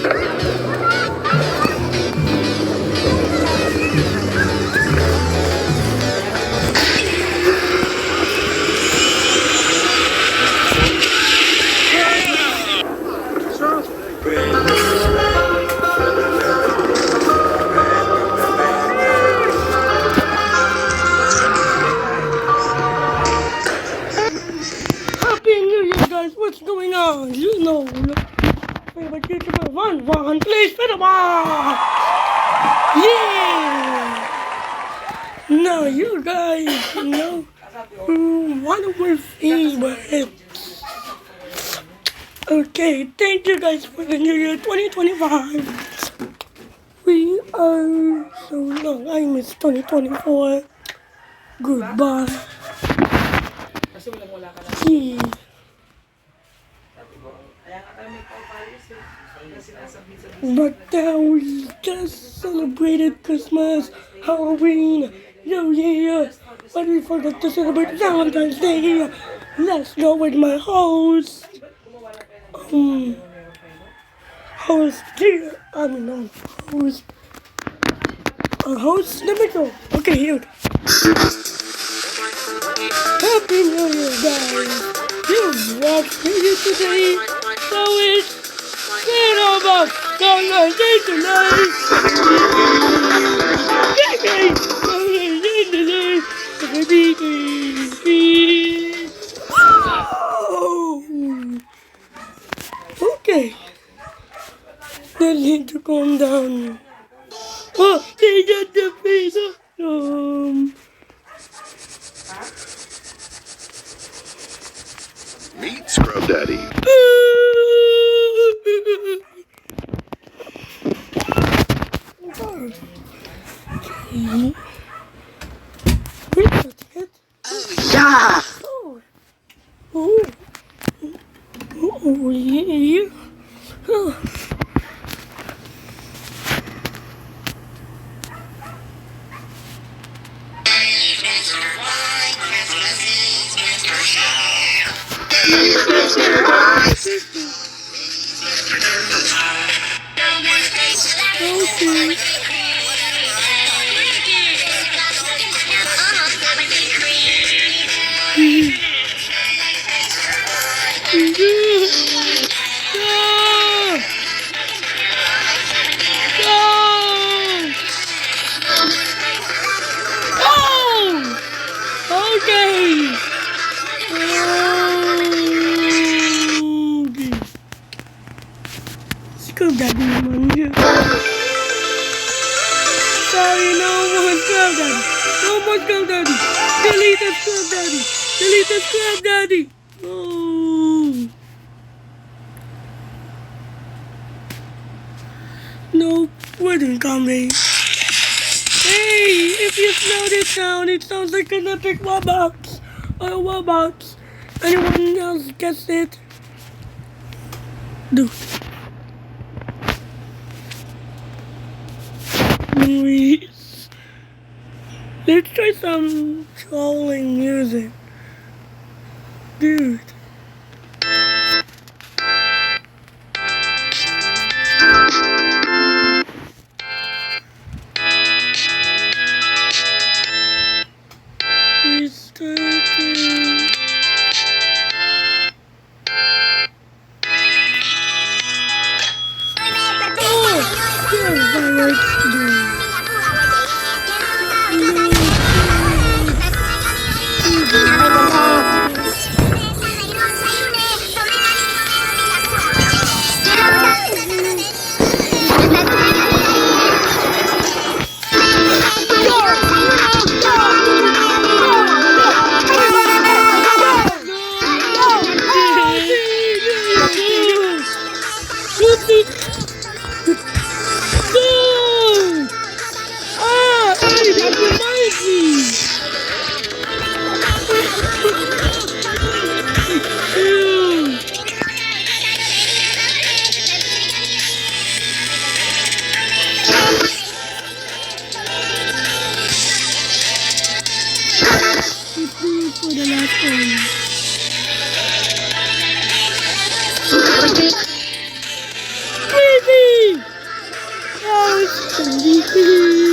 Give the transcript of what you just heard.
Happy New Year, guys! What's going on? You know, favorite YouTuber One plays fiddlebops. Yeah! Now you guys know one of my favorites. Okay, thank you guys for the New Year 2025. We are so long. I miss 2024. Goodbye. Yeah. But we just celebrated Christmas, Halloween, New Year, but we forgot to celebrate Valentine's Day. Let's go with my host. Host here. I don't know. Host. Let me go. Okay, here. Happy New Year, guys. You watched me today, so it's fiddlebops on day tonight. Okay. They need to calm down. Oh, they got the face of Meet Scrub Daddy. Yeah. Oh, yeah. Oh. Okay. Scrub Daddy, man. Sorry, no more Scrub Daddy. No more Scrub Daddy. Delete the Scrub Daddy. Delete the Scrub Daddy. Oh. No, wedding coming. Hey, if you slow this down, it sounds like an epic Wobox. Or Wobox. Anyone else gets it? Dude. Movies. Let's try some trolling music. Dude. Christmas tree.